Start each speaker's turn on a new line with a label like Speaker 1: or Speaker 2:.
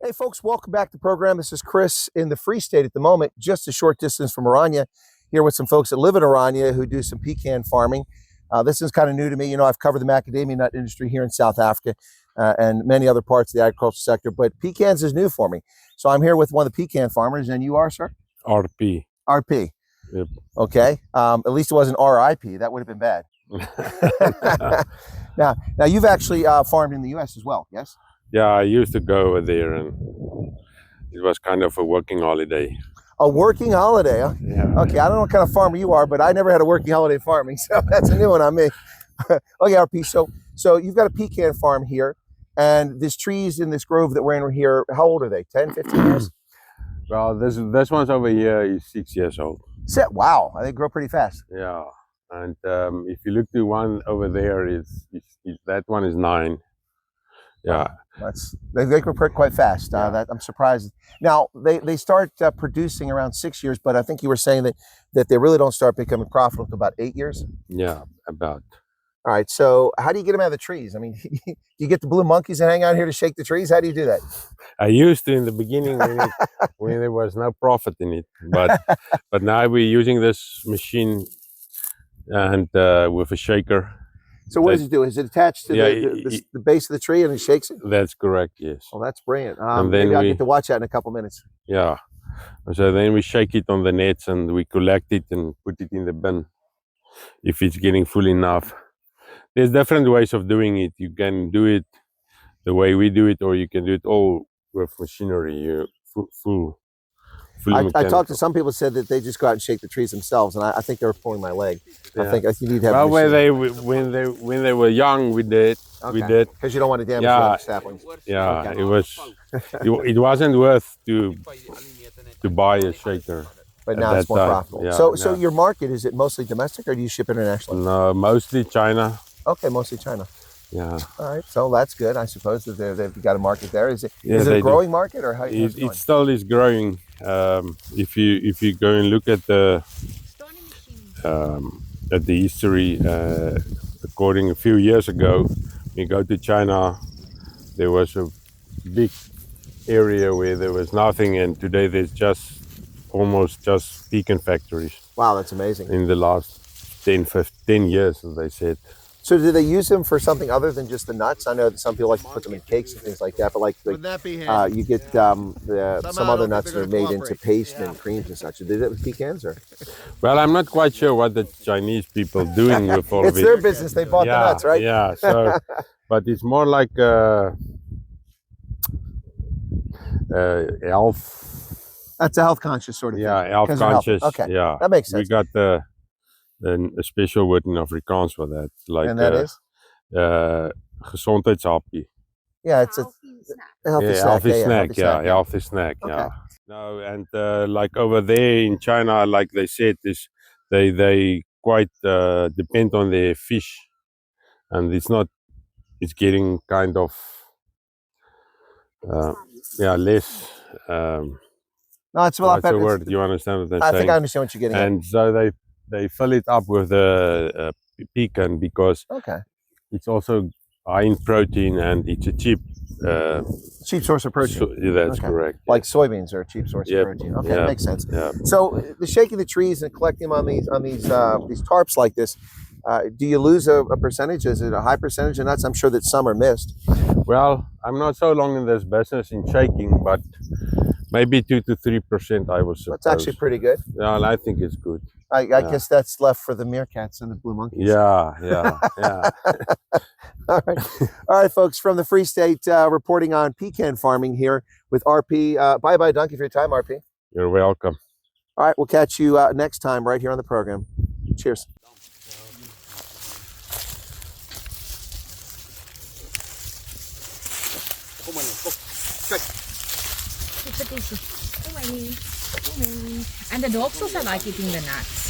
Speaker 1: Hey folks, welcome back to the program. This is Chris in the Free State at the moment, just a short distance from Orania, here with some folks that live in Orania who do some pecan farming. This is kind of new to me. You know, I've covered the macadamia nut industry here in South Africa and many other parts of the agricultural sector, but pecans is new for me. So I'm here with one of the pecan farmers, and you are, sir?
Speaker 2: RP.
Speaker 1: RP.
Speaker 2: Yep.
Speaker 1: Okay. At least it wasn't RIP. That would have been bad. Now you've actually farmed in the U.S. as well, yes?
Speaker 2: Yeah, I used to go over there, and it was kind of a working holiday.
Speaker 1: A working holiday, huh?
Speaker 2: Yeah.
Speaker 1: Okay, I don't know what kind of farmer you are, but I never had a working holiday farming, so that's a new one on me. Okay, RP, so you've got a pecan farm here, and these trees in this grove that we're in here, how old are they? 10, 15 years?
Speaker 2: Well, this one's over here is 6 years old.
Speaker 1: Wow, they grow pretty fast.
Speaker 2: Yeah, and if you look to one over there, that one is 9. Yeah.
Speaker 1: They grow quite fast.
Speaker 2: Yeah.
Speaker 1: I'm surprised. Now they start producing around 6 years, but I think you were saying that they really don't start becoming profitable until about 8 years.
Speaker 2: Yeah, about.
Speaker 1: All right. So how do you get them out of the trees? I mean, do you get the blue monkeys that hang out here to shake the trees? How do you do that?
Speaker 2: I used to in the beginning when there was no profit in it, but now we're using this machine and with a shaker.
Speaker 1: So what does it do? Is it attached to the base of the tree and it shakes it?
Speaker 2: That's correct, yes.
Speaker 1: Oh, that's brilliant.
Speaker 2: And then
Speaker 1: maybe I'll get to watch that in a couple minutes.
Speaker 2: Yeah. So then we shake it on the nets and we collect it and put it in the bin if it's getting full enough. There's different ways of doing it. You can do it the way we do it, or you can do it all with machinery, full
Speaker 1: I talked to some people said that they just go out and shake the trees themselves, and I think they were pulling my leg. Yeah. I think you need to have.
Speaker 2: Well, when they were young, we did. Okay. We did
Speaker 1: because you don't want to damage the other saplings.
Speaker 2: Yeah, okay. it wasn't worth to buy a shaker.
Speaker 1: But now it's more profitable. Yeah, so your market, is it mostly domestic, or do you ship internationally?
Speaker 2: No, mostly China.
Speaker 1: Okay, mostly China.
Speaker 2: Yeah.
Speaker 1: All right, so that's good. I suppose that they've got a market there. Is it a growing market, or how?
Speaker 2: It still is growing. If you go and look at the history, according a few years ago, you go to China, there was a big area where there was nothing, and today there's almost just pecan factories.
Speaker 1: Wow, that's amazing.
Speaker 2: In the last 10 years, as they said.
Speaker 1: So do they use them for something other than just the nuts? I know that some people like to put them in cakes and things like that, but you get some other nuts that are made into paste and creams and such. Do they do that with pecans, or?
Speaker 2: Well, I'm not quite sure what the Chinese people are doing with all of it.
Speaker 1: It's their business. They bought the nuts, right?
Speaker 2: Yeah. So, but it's more like health.
Speaker 1: That's a health conscious sort of thing.
Speaker 2: Yeah, health conscious.
Speaker 1: Okay.
Speaker 2: Yeah,
Speaker 1: that makes sense.
Speaker 2: We got a special word in Afrikaans for that. Like,
Speaker 1: and that is?
Speaker 2: Gezondheidshappie.
Speaker 1: Yeah, it's a healthy snack.
Speaker 2: Healthy snack.
Speaker 1: Okay.
Speaker 2: Yeah. No, and like over there in China, like they said, they quite depend on their fish, and it's getting kind of less.
Speaker 1: No, it's a lot better.
Speaker 2: What's the word? You understand what they're saying?
Speaker 1: I think I understand what you're getting at.
Speaker 2: And so they fill it up with the pecan because it's also high in protein, and it's a cheap
Speaker 1: source of protein.
Speaker 2: That's correct.
Speaker 1: Like soybeans are a cheap source of protein. Okay, that makes sense.
Speaker 2: Yeah.
Speaker 1: So the shaking the trees and collecting them on these tarps like this, do you lose a percentage? Is it a high percentage of nuts? I'm sure that some are missed.
Speaker 2: Well, I'm not so long in this business in shaking, but maybe 2 to 3%, I was.
Speaker 1: That's actually pretty good.
Speaker 2: Yeah, I think it's good.
Speaker 1: I guess that's left for the meerkats and the blue monkeys.
Speaker 2: Yeah.
Speaker 1: All right, folks, from the Free State, reporting on pecan farming here with RP. Bye-bye, Duncan, for your time, RP.
Speaker 2: You're welcome.
Speaker 1: All right, we'll catch you next time right here on the program. Cheers.
Speaker 3: And the dogs also like eating the nuts.